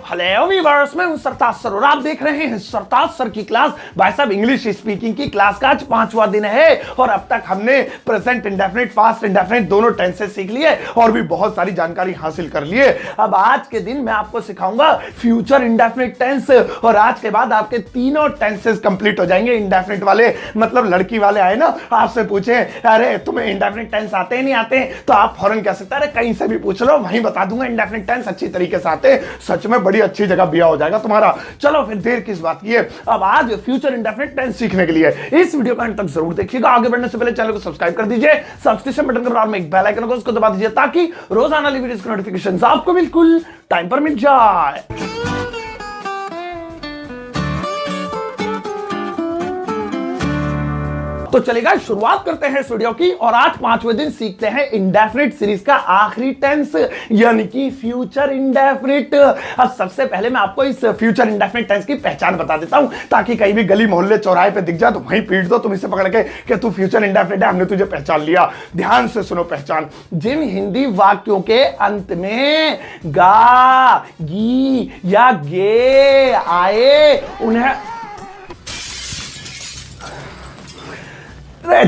Hello viewers, मैं हूं सरताज sir और आप देख रहे हैं सरताज सर की क्लास। भाई साहब, इंग्लिश स्पीकिंग की क्लास का आज 5वां दिन है और अब तक हमने प्रेजेंट इंडेफिनिट, पास्ट इंडेफिनिट दोनों टेंसेस सीख लिए और भी बहुत सारी जानकारी हासिल कर लिए। अब आज के दिन मैं आपको सिखाऊंगा फ्यूचर इंडेफिनिट टेंस और आज के बाद आपके तीनों टेंसेस कंप्लीट हो जाएंगे। इंडेफिनिट वाले मतलब लड़की वाले आए ना, आपसे पूछे अरे तुम्हें इंडेफिनिट टेंस आते हैं नहीं आते, तो आप फौरन कह सकते हैं अरे कहीं से भी पूछ लो, वहीं बता दूंगा इंडेफिनिट टेंस अच्छी तरीके से आते। सच में बड़ी अच्छी जगह बिया हो जाएगा तुम्हारा। चलो फिर देर किस बात की है, अब आज फ्यूचर इंडेफिनिट टेंस सीखने के लिए इस वीडियो को अंत तक जरूर देखिएगा। आगे बढ़ने से पहले चैनल को सब्सक्राइब कर दीजिए, सब्सक्रिप्शन बटन के बराबर में एक बेल आइकन होगा उसको दबा दीजिए ताकि रोजाना वाली वीडियोस की नोटिफिकेशंस आपको बिल्कुल टाइम पर मिल जाए। तो चलेगा, शुरुआत करते हैं इस वीडियो की और आज 5वें दिन सीखते हैं इंडेफिनिट सीरीज का आखिरी टेंस यानी कि फ्यूचर इंडेफिनिट। अब सबसे पहले मैं आपको इस फ्यूचर इंडेफिनिट टेंस की पहचान बता देता हूं ताकि कहीं भी गली मोहल्ले चौराहे पे दिख जाए तो वहीं पीट दो तुम इसे पकड़ के कि तू फ्यूचर इंडेफिनिट है, हमने तुझे पहचान लिया। ध्यान से सुनो पहचान। जिन हिंदी वाक्यों के अंत में गा, गी या गे आए उन्हें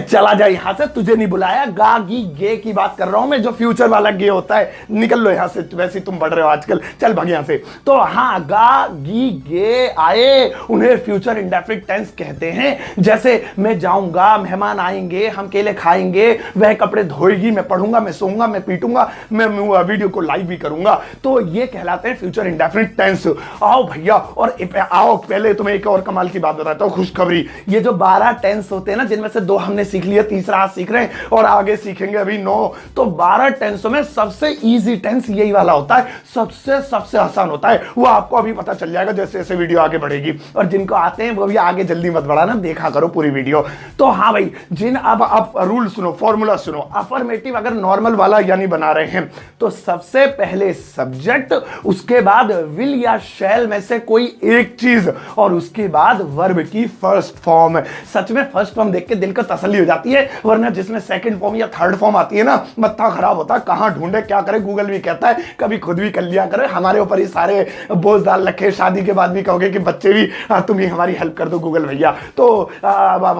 चला जाए यहां से, तुझे नहीं बुलाया। गा गी गे की बात कर रहा हूं मैं, जो फ्यूचर वाला गे होता है। निकल लो यहां से, वैसे तुम बढ़ रहे हो आजकल, चल भाग यहां से। तो हाँ, गा गी गे आए उन्हें फ्यूचर इंडेफिनिट टेंस कहते हैं। जैसे मैं जाऊंगा, मेहमान आएंगे, हम केले खाएंगे, वह कपड़े धोएगी, मैं पढ़ूंगा, मैं सोऊंगा, मैं पीटूंगा, मैं वीडियो को लाइव भी करूंगा। तो ये कहलाते हैं फ्यूचर इंडेफिनिट टेंस। आओ भैया, और आओ पहले तुम्हें एक और कमाल की बात बताता हूं, खुशखबरी। ये जो 12 टेंस होते हैं ना, जिनमें से 2 हमने सीख लिया, तीसरा आज सीख रहे हैं और आगे सीखेंगे अभी 9। तो 12 टेंसों में सबसे इजी टेंस यही वाला होता है, सबसे आसान होता है। वो आपको अभी पता चल जाएगा जैसे जैसे वीडियो आगे बढ़ेगी। और जिनको आते हैं वो भी आगे जल्दी मत बढ़ाना, देखा करो पूरी वीडियो। तो हाँ भाई, जिन अब आप रूल सुनो, फॉर्मूला सुनो। अफर्मेटिव अगर नॉर्मल वाला यानी बना रहे हैं तो सबसे पहले सब्जेक्ट, उसके बाद विल या शैल में से कोई एक चीज और उसके बाद वर्ब की फर्स्ट फॉर्म। सच में फर्स्ट फॉर्म देख के दिल को तसल्ली हो जाती है, वरना जिसमें सेकंड फॉर्म या थर्ड फॉर्म आती है ना, मत्था खराब होता है। कहां ढूंढे, क्या करे, गूगल भी कहता है कभी खुद भी कर लिया करे। हमारे ऊपर ही सारे बोझ डाल रखे, शादी के बाद भी कहोगे कि बच्चे भी तुम ही हमारी हेल्प कर दो गूगल भैया। तो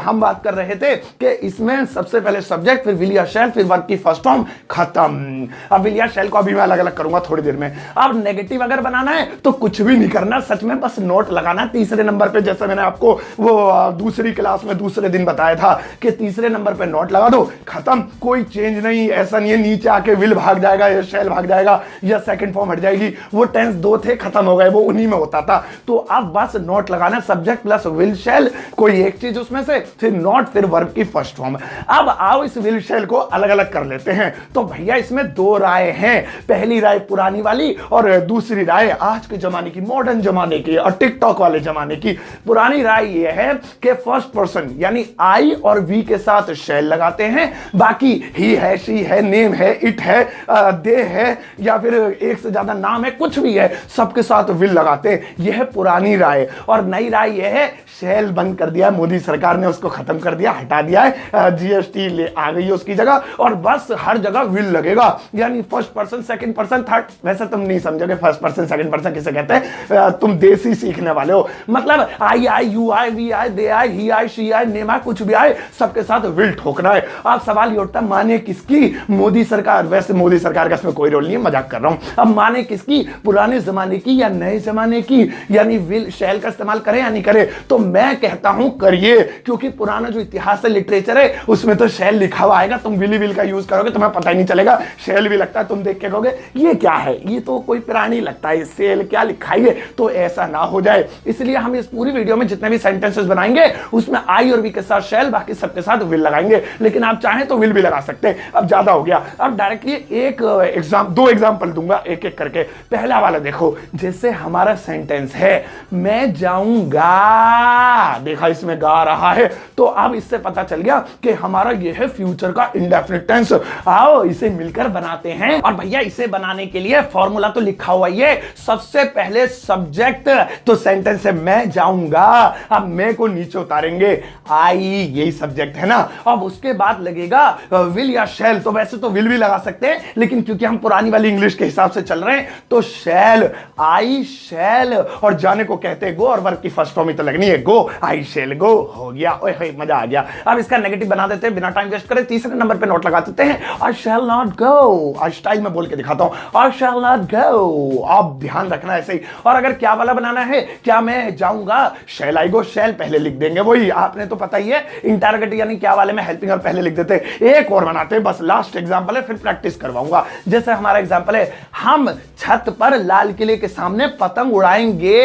हम बात कर रहे थे कि इसमें सबसे पहले सब्जेक्ट, फिर विल या शैल, फिर वर्ब की फर्स्ट फॉर्म, खत्म। अब विल या शैल को अभी मैं अलग अलग करूंगा थोड़ी देर में। अब नेगेटिव अगर बनाना है तो कुछ भी नहीं करना, सच में बस नोट लगाना तीसरे नंबर पे। जैसे मैंने आपको वो दूसरी क्लास में दूसरे दिन बताया था कि तीसरे नंबर पे नोट लगा दो, खत्म। कोई चेंज नहीं, ऐसा नहीं है नीचे आके विल भाग जाएगा या शैल भाग जाएगा या सेकंड फॉर्म हट जाएगी। वो टेंस 2 थे, खत्म हो गए, वो उन्हीं में होता था। तो अब बस नोट लगाना, सब्जेक्ट प्लस विल शैल, कोई एक चीज उसमें से, फिर नोट, फिर वर्ब की फर्स्ट फॉर्म। अब आओ इस विल शैल को अलग अलग कर लेते हैं। तो भैया इसमें 2 राय हैं। पहली राय पुरानी वाली और दूसरी राय आज के जमाने की, मॉडर्न जमाने की और टिकटॉक वाले जमाने की। पुरानी राय ये है कि फर्स्ट पर्सन यानी आई और वी के साथ शैल लगाते हैं, बाकी ही है, शी है, नेम है, इट है, दे है या फिर एक से ज्यादा नाम है, कुछ भी है, सबके साथ विल लगाते हैं। यह है पुरानी राय। और नई राय यह है, शैल बंद कर दिया मोदी सरकार ने, उसको खत्म कर दिया, हटा दिया है, जीएसटी ले आ गई है उसकी जगह और बस हर जगह विल लगेगा। यानी first person, second person, third. वैसे तुम नहीं समझोगे फर्स्ट पर्सन सेकंड पर्सन किसे कहते हैं, तुम देसी सीखने वाले हो। मतलब आई आई, यू आई, वी आई, दे आई, ही आई, शी आई, नेम आई, कुछ भी आए, सबके साथ विल ठोकना है। अब सवाल ये उठता है, माने किसकी? मोदी सरकार। वैसे मोदी सरकार का इसमें कोई रोल नहीं है, मजाक कर रहा हूं। अब माने किसकी? पुराने जमाने की या नए जमाने की? यानी विल शैल का इस्तेमाल करें या नहीं करें? तो मैं कहता हूं करिए, क्योंकि पुराना जो इतिहास है, लिटरेचर है, उसमें तो शैल लिखा हुआ आएगा। तुम विल का यूज करोगे तुम्हें पता ही नहीं चलेगा, शैल भी लगता है, तुम देख के कहोगे ये क्या है, ये तो कोई प्राणी लगता है, सेल क्या लिखा है। तो ऐसा ना हो जाए, इसलिए हम इस पूरी वीडियो में जितने भी सेंटेंसेस बनाएंगे उसमें आई और वी के साथ शैल, बाकी सबके साथ विल लगाएंगे। लेकिन आप चाहें तो विल भी लगा सकते हैं। अब ज्यादा हो गया, अब डायरेक्टली एक एग्जाम, 2 एग्जाम्पल दूंगा एक एक करके। पहला वाला देखो, जैसे हमारा सेंटेंस है मैं जाऊंगा, देखा इसमें गा रहा है, तो अब इससे पता चल गया कि हमारा ये है फ्यूचर का इंडेफिनिट टेंस। आओ इसे मिलकर बनाते हैं। और भैया इसे बनाने के लिए फॉर्मूला तो लिखा हुआ ही है। सबसे पहले सब्जेक्ट, तो सेंटेंस है मैं जाऊंगा, अब मैं को नीचे उतारेंगे, आई, यही सब्जेक्ट सब्जेक्ट है ना। अब उसके बाद लगेगा विल या शैल। तो वैसे तो विल भी लगा सकते हैं, लेकिन क्योंकि हम पुरानी वाली इंग्लिश के हिसाब से चल रहे हैं तो शैल, आई शैल, और जाने को कहते हैं गो, और वर्ब की फर्स्ट फॉर्म ही तो लगनी है, गो, आई शैल गो। हो गया, ओए मजा आ गया। अब इसका नेगेटिव बना देते हैं बिना टाइम वेस्ट करे, तीसरे नंबर पे नोट लगा देते हैं, आई शैल नॉट गो। आज स्टाइल में बोल के दिखाता हूं, आई शैल नॉट गो। आप ध्यान रखना ऐसे ही। और अगर क्या वाला बनाना है, क्या मैं जाऊंगा, शैल आई गो, शैल पहले लिख देंगे, वही आपने तो पता ही है, इंटरोगेटिव यानी क्या वाले में हेल्पिंग और पहले लिख देते हैं। एक और बनाते हैं, बस लास्ट एग्जांपल है, फिर प्रैक्टिस करवाऊंगा। जैसे हमारा एग्जांपल है, हम छत पर लाल किले के सामने पतंग उड़ाएंगे,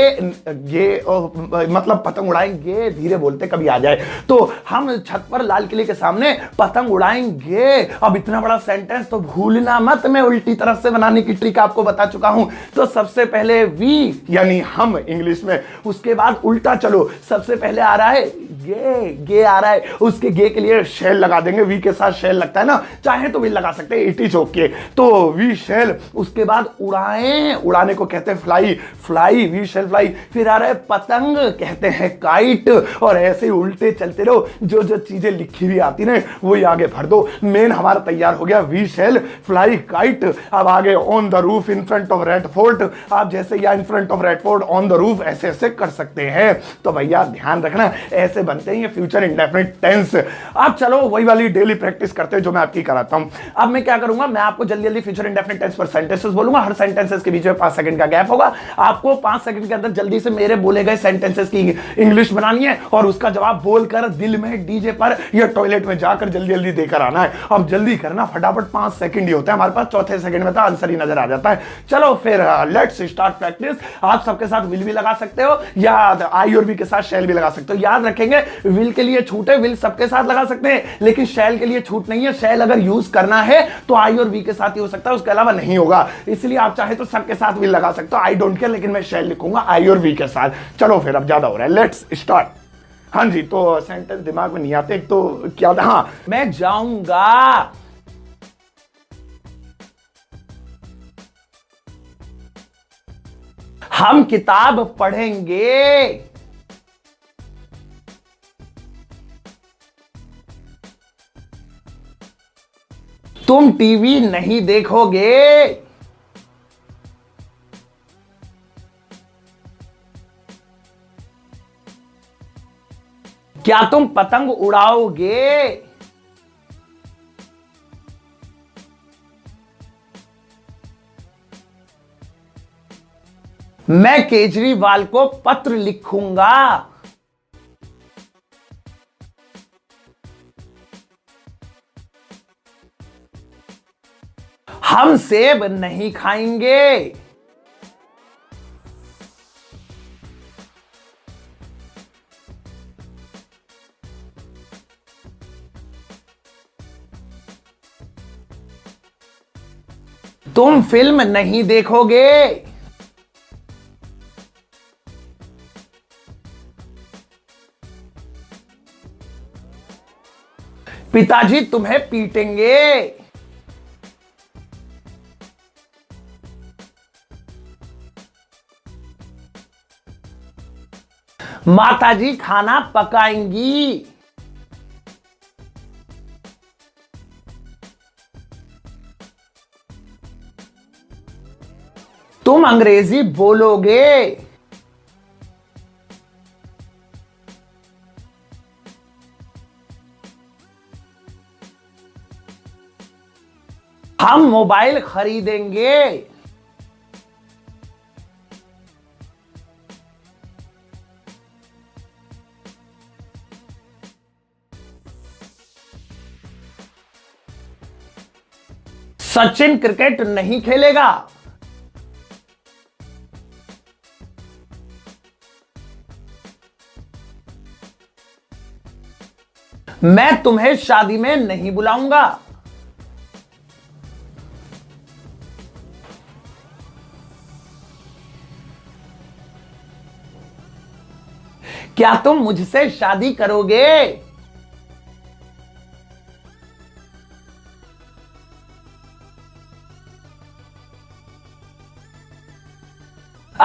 मतलब पतंग उड़ाएंगे, धीरे बोलते कभी आ जाए, तो हम छत पर लाल किले के सामने पतंग उड़ाएंगे। अब इतना बड़ा सेंटेंस तो भूलना मत, मैं उल्टी तरफ से बनाने की ट्रिक आपको बता चुका हूं। तो सबसे पहले वी यानी हम इंग्लिश में, उसके बाद उल्टा चलो, सबसे पहले आ रहा है गे आ रहा है, उसके गे के लिए शेल लगा देंगे, वी के साथ शेल लगता है ना, चाहे तो भी लगा सकते हैं, इट इज ओके। तो वी शेल, उसके बाद उड़ाएं, उड़ाने को कहते हैं fly, fly, we shall fly. फिर आ रहा है पतंग, कहते हैं काइट। और ऐसे ही उल्टे चलते रहो, जो जो चीजें लिखी हुई आती ना वही आगे भर दो। मेन हमारा तैयार हो गया, वी शेल फ्लाई काइट। अब आगे on the roof in front of red fort, आप जैसे या in front of red fort, on the roof, ऐसे ऐसे कर सकते हैं। तो भैया ध्यान रखना, ऐसे बनते हैं ये फ्यूचर इंडेफिनिट टेंस। अब चलो वही वाली डेली प्रैक्टिस करते हैं जो मैं आपकी कराता हूं। अब मैं क्या करूंगा, मैं आपको जल्दी जल्दी फ्यूचर इंडेफिनिट टेंस पर सेंटेंसेस बोलूंगा, हर सेंटेंसेस के बीच में 5 सेकंड का गैप होगा। आपको 5 सेकंड के अंदर जल्दी से मेरे बोले गए सेंटेंसेस की इंग्लिश बनानी है और उसका जवाब बोलकर दिल में डीजे पर या टॉयलेट में जाकर जल्दी जल्दी देकर आना है। अब जल्दी करना, फटाफट 5 सेकंड ही होता है हमारे पास, चौथे सेकंड में तो आंसर ही नजर आ जाता है। चलो फिर लेट्स स्टार्ट प्रैक्टिस। आप सबके साथ विल भी लगा सकते हो या आई और वी के साथ शैल भी लगा सकते हो। याद रखेंगे विल के लिए छूट है, विल सबके साथ लगा सकते हैं, लेकिन शैल के लिए छूट नहीं है। शैल अगर यूज करना है तो आई और वी के साथ ही हो सकता है, उसके अलावा नहीं होगा। इसलिए आप चाहे तो सबके साथ विल लगा सकते हो, आई डोंट केयर, लेकिन मैं शैल लिखूंगा आई और वी के साथ। चलो फिर, अब ज्यादा हो रहा है, लेट्स स्टार्ट। हाँ जी, तो सेंटेंस दिमाग में नहीं आते, तो क्या था, हाँ, मैं जाऊंगा, हम किताब पढ़ेंगे, तुम टीवी नहीं देखोगे, क्या तुम पतंग उड़ाओगे, मैं केजरीवाल को पत्र लिखूंगा, हम सेब नहीं खाएंगे, तुम फिल्म नहीं देखोगे, पिताजी तुम्हें पीटेंगे, माताजी खाना पकाएंगी, तुम अंग्रेजी बोलोगे, हम मोबाइल खरीदेंगे, सचिन क्रिकेट नहीं खेलेगा, मैं तुम्हें शादी में नहीं बुलाऊंगा, क्या तुम मुझसे शादी करोगे,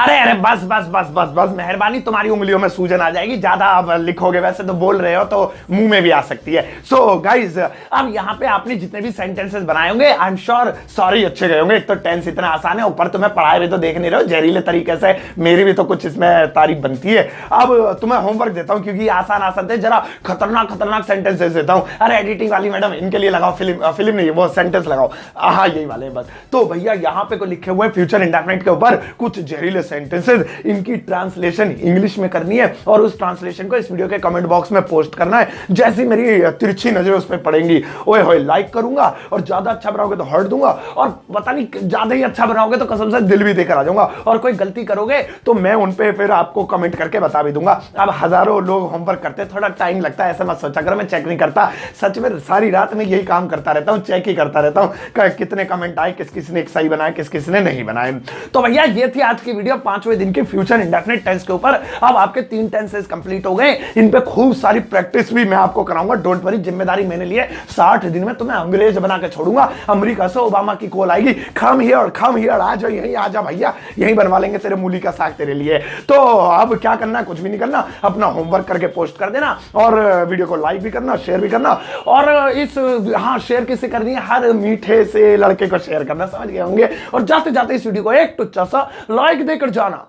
अरे अरे बस बस बस बस बस, मेहरबानी, तुम्हारी उंगलियों में सूजन आ जाएगी, ज्यादा अब लिखोगे, वैसे तो बोल रहे हो तो मुंह में भी आ सकती है। सो गाइज, अब यहाँ पे आपने जितने भी सेंटेंसेस बनाए होंगे, आई एम श्योर सॉरी अच्छे गए होंगे। एक तो टेंस इतना आसान है, ऊपर तुम्हें पढ़ाए भी तो देख नहीं रहे हो जहरीले तरीके से, मेरी भी तो कुछ इसमें तारीफ बनती है। अब तुम्हें होमवर्क देता हूँ, क्योंकि आसान आसान थे, जरा खतरनाक खतरनाक सेंटेंसेस देता हूँ। अरे एडिटिंग वाली मैडम, इनके लिए लगाओ फिल्म नहीं, वो सेंटेंस लगाओ, हाँ यही वाले बस। तो भैया यहाँ पे को लिखे हुए फ्यूचर इंडेफिनिट के ऊपर कुछ जहरीले सेंटेंसेस, इनकी ट्रांसलेशन इंग्लिश में करनी है और उस ट्रांसलेशन को इस वीडियो के कमेंट बॉक्स में पोस्ट करना है। जैसी मेरी तिरछी नजरें उस पर पड़ेंगी, ओए होए लाइक करूंगा, और ज्यादा अच्छा बनाओगे तो हर्ट दूंगा, और पता नहीं ज्यादा ही अच्छा बनाओगे तो कसम से दिल भी देकर आ जाऊंगा, और कोई गलती करोगे तो मैं उन पे फिर आपको कमेंट करके बता भी दूंगा। अब हजारों लोग होमवर्क करते, थोड़ा टाइम लगता है, ऐसा मत सोचा करो मैं चेक नहीं करता, सच में सारी रात में यही काम करता रहता हूँ, चेक ही करता रहता हूँ कितने कमेंट आए, किस किसने सही बनाया, किस किसने नहीं बनाए। तो भैया ये थी आज की वीडियो 5वें दिन की फ्यूचर इंडेफिनिट टेंस के ऊपर। अब आपके 3 टेंसेस कंप्लीट हो गए, इन पे खूब सारी प्रैक्टिस भी मैं आपको कराऊंगा, डोंट वरी, जिम्मेदारी मैंने ली है। 60 दिन में तुम्हें अंग्रेज बना के छोड़ूंगा। अमेरिका से ओबामा की कॉल आएगी, कम हियर, आ जाओ यहीं, आ जा भैया, यहीं बनवा लेंगे तेरे मूली का साग तेरे लिए। तो अब क्या करना है, कुछ भी नहीं करना, अपना होमवर्क करके पोस्ट कर देना, और वीडियो को लाइक भी करना, शेयर भी करना, और इस हाँ शेयर किसे करनी है, हर मीठे से लड़के को शेयर करना, समझ गए होंगे, और जाते जाते इस वीडियो को एक टुच्चा सा लाइक देकर जाना।